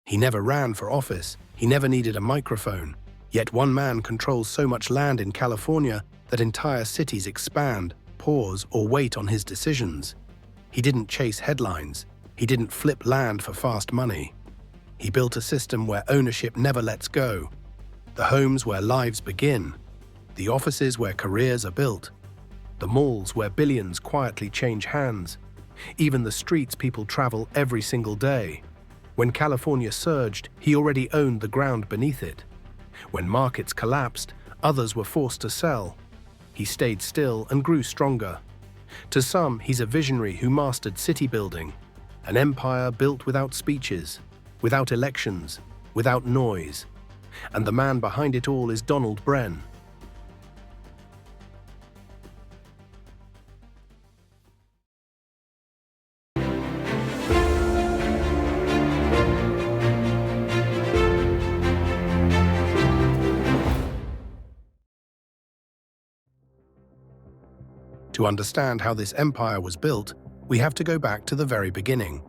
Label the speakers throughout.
Speaker 1: He never ran for office, he never needed a microphone. Yet one man controls so much land in California that entire cities expand, pause, or wait on his decisions. He didn't chase headlines. He didn't flip land for fast money. He built a system where ownership never lets go. The homes where lives begin. The offices where careers are built. The malls where billions quietly change hands. Even the streets people travel every single day. When California surged, he already owned the ground beneath it. When markets collapsed, others were forced to sell. He stayed still and grew stronger. To some, he's a visionary who mastered city building, an empire built without speeches, without elections, without noise. And the man behind it all is Donald Bren. To understand how this empire was built, we have to go back to the very beginning.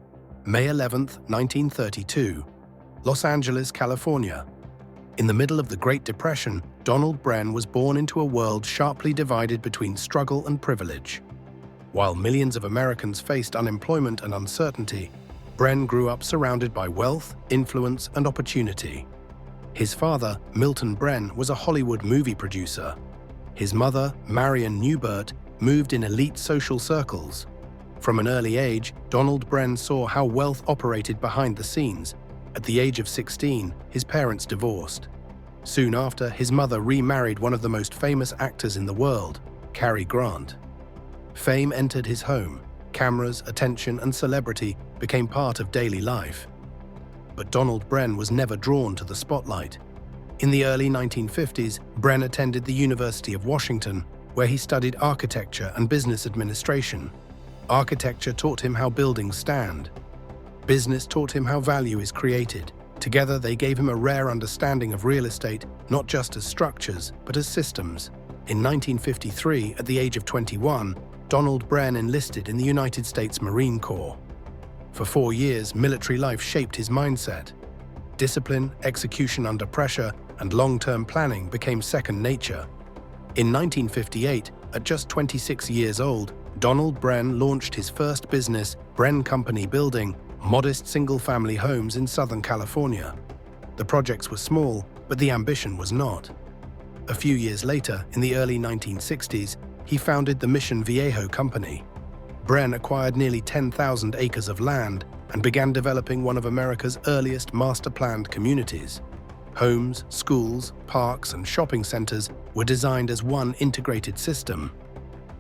Speaker 1: May 11th, 1932, Los Angeles, California. In the middle of the Great Depression, Donald Bren was born into a world sharply divided between struggle and privilege. While millions of Americans faced unemployment and uncertainty, Bren grew up surrounded by wealth, influence, and opportunity. His father, Milton Bren, was a Hollywood movie producer. His mother, Marion Newbert, moved in elite social circles. From an early age, Donald Bren saw how wealth operated behind the scenes. At the age of 16, his parents divorced. Soon after, his mother remarried one of the most famous actors in the world, Cary Grant. Fame entered his home. Cameras, attention, and celebrity became part of daily life. But Donald Bren was never drawn to the spotlight. In the early 1950s, Bren attended the University of Washington, where he studied architecture and business administration. Architecture taught him how buildings stand. Business taught him how value is created. Together, they gave him a rare understanding of real estate, not just as structures, but as systems. In 1953, at the age of 21, Donald Bren enlisted in the United States Marine Corps. For 4 years, military life shaped his mindset. Discipline, execution under pressure, and long-term planning became second nature. In 1958, at just 26 years old, Donald Bren launched his first business, Bren Company, building modest single-family homes in Southern California. The projects were small, but the ambition was not. A few years later, in the early 1960s, he founded the Mission Viejo Company. Bren acquired nearly 10,000 acres of land and began developing one of America's earliest master-planned communities. Homes, schools, parks, and shopping centers were designed as one integrated system.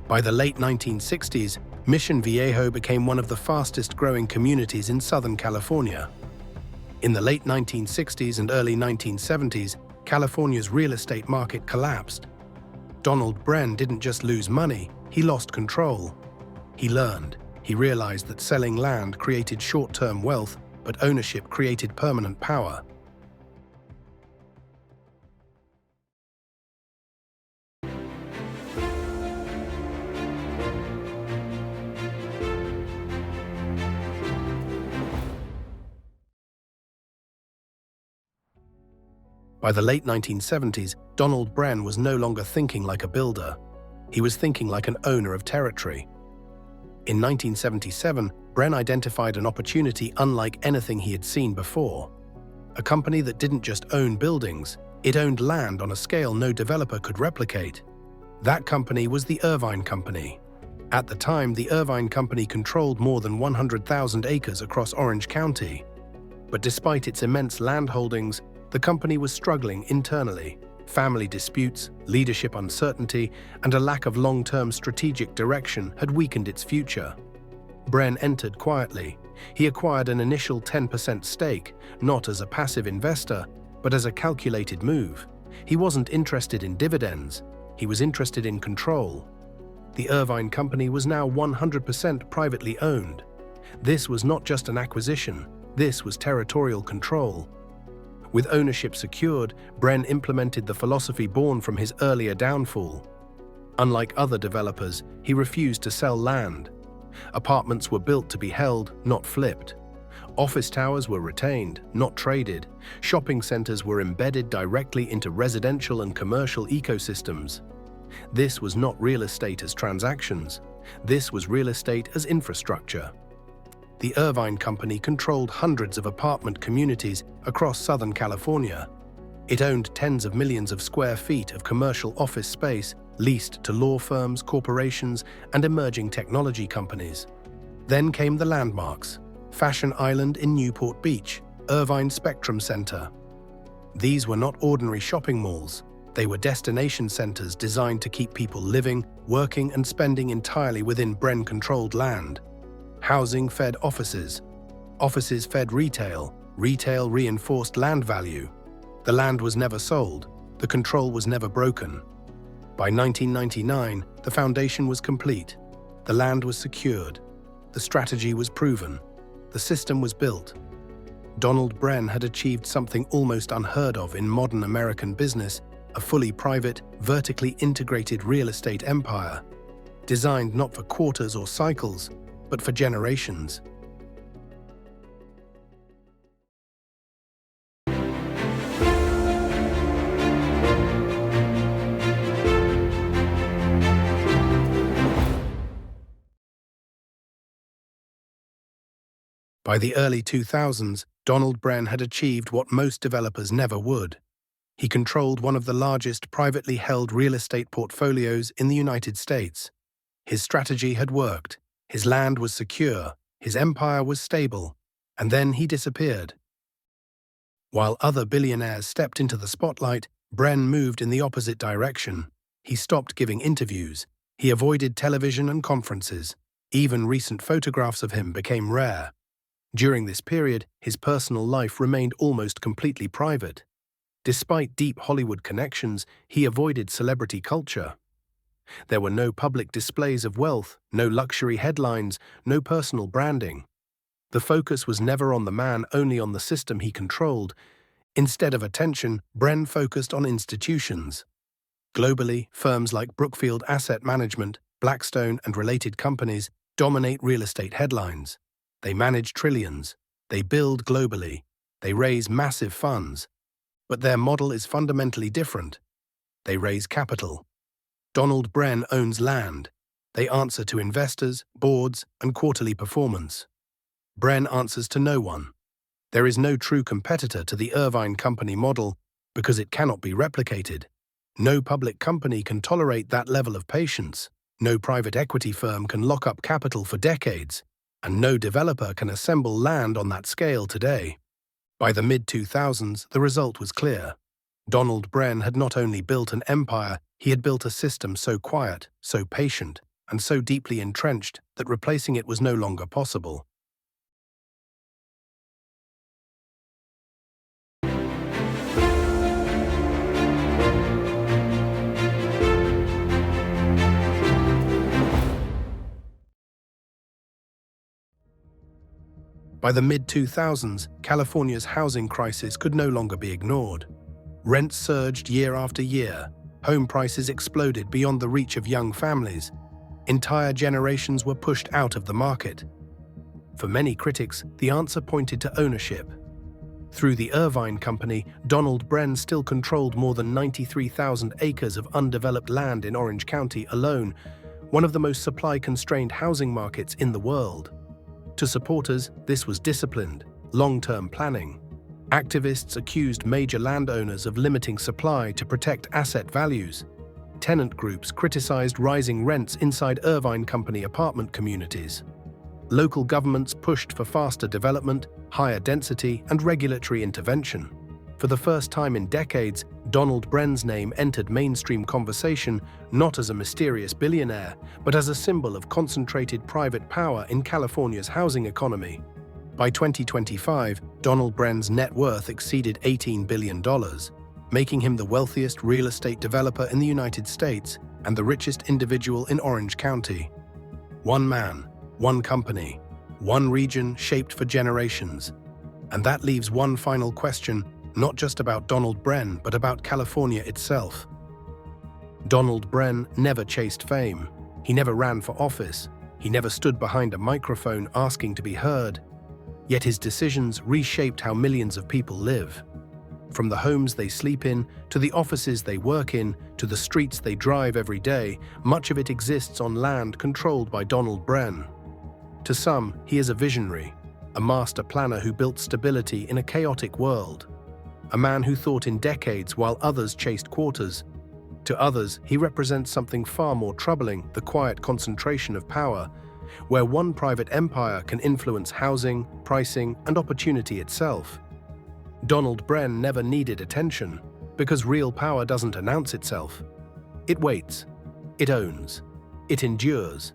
Speaker 1: By the late 1960s, Mission Viejo became one of the fastest-growing communities in Southern California. In the late 1960s and early 1970s, California's real estate market collapsed. Donald Bren didn't just lose money, he lost control. He learned. He realized that selling land created short-term wealth, but ownership created permanent power. By the late 1970s, Donald Bren was no longer thinking like a builder. He was thinking like an owner of territory. In 1977, Bren identified an opportunity unlike anything he had seen before. A company that didn't just own buildings, it owned land on a scale no developer could replicate. That company was the Irvine Company. At the time, the Irvine Company controlled more than 100,000 acres across Orange County. But despite its immense land holdings, the company was struggling internally. Family disputes, leadership uncertainty, and a lack of long-term strategic direction had weakened its future. Bren entered quietly. He acquired an initial 10% stake, not as a passive investor, but as a calculated move. He wasn't interested in dividends. He was interested in control. The Irvine Company was now 100% privately owned. This was not just an acquisition. This was territorial control. With ownership secured, Bren implemented the philosophy born from his earlier downfall. Unlike other developers, he refused to sell land. Apartments were built to be held, not flipped. Office towers were retained, not traded. Shopping centers were embedded directly into residential and commercial ecosystems. This was not real estate as transactions. This was real estate as infrastructure. The Irvine Company controlled hundreds of apartment communities across Southern California. It owned tens of millions of square feet of commercial office space leased to law firms, corporations, and emerging technology companies. Then came the landmarks: Fashion Island in Newport Beach, Irvine Spectrum Center. These were not ordinary shopping malls. They were destination centers designed to keep people living, working, and spending entirely within Bren-controlled land. Housing fed offices. Offices fed retail. Retail reinforced land value. The land was never sold. The control was never broken. By 1999, the foundation was complete. The land was secured. The strategy was proven. The system was built. Donald Bren had achieved something almost unheard of in modern American business: a fully private, vertically integrated real estate empire, designed not for quarters or cycles, but for generations. By the early 2000s, Donald Bren had achieved what most developers never would. He controlled one of the largest privately held real estate portfolios in the United States. His strategy had worked. His land was secure. His empire was stable. And then he disappeared. While other billionaires stepped into the spotlight, Bren moved in the opposite direction. He stopped giving interviews. He avoided television and conferences. Even recent photographs of him became rare. During this period, his personal life remained almost completely private. Despite deep Hollywood connections, he avoided celebrity culture. There were no public displays of wealth, no luxury headlines, no personal branding. The focus was never on the man, only on the system he controlled. Instead of attention, Bren focused on institutions. Globally, firms like Brookfield Asset Management, Blackstone, and related companies dominate real estate headlines. They manage trillions. They build globally. They raise massive funds. But their model is fundamentally different. They raise capital. Donald Bren owns land. They answer to investors, boards, and quarterly performance. Bren answers to no one. There is no true competitor to the Irvine Company model because it cannot be replicated. No public company can tolerate that level of patience. No private equity firm can lock up capital for decades. And no developer can assemble land on that scale today. By the mid-2000s, the result was clear. Donald Bren had not only built an empire, he had built a system so quiet, so patient, and so deeply entrenched that replacing it was no longer possible. By the mid-2000s, California's housing crisis could no longer be ignored. Rents surged year after year. Home prices exploded beyond the reach of young families. Entire generations were pushed out of the market. For many critics, the answer pointed to ownership. Through the Irvine Company, Donald Bren still controlled more than 93,000 acres of undeveloped land in Orange County alone, one of the most supply-constrained housing markets in the world. To supporters, this was disciplined, long-term planning. Activists accused major landowners of limiting supply to protect asset values. Tenant groups criticized rising rents inside Irvine Company apartment communities. Local governments pushed for faster development, higher density, and regulatory intervention. For the first time in decades, Donald Bren's name entered mainstream conversation not as a mysterious billionaire, but as a symbol of concentrated private power in California's housing economy. By 2025, Donald Bren's net worth exceeded $18 billion, making him the wealthiest real estate developer in the United States and the richest individual in Orange County. One man, one company, one region shaped for generations. And that leaves one final question, not just about Donald Bren, but about California itself. Donald Bren never chased fame. He never ran for office. He never stood behind a microphone asking to be heard. Yet his decisions reshaped how millions of people live. From the homes they sleep in, to the offices they work in, to the streets they drive every day, much of it exists on land controlled by Donald Bren. To some, he is a visionary, a master planner who built stability in a chaotic world, a man who thought in decades while others chased quarters. To others, he represents something far more troubling, the quiet concentration of power, where one private empire can influence housing, pricing, and opportunity itself. Donald Bren never needed attention, because real power doesn't announce itself. It waits, it owns, it endures.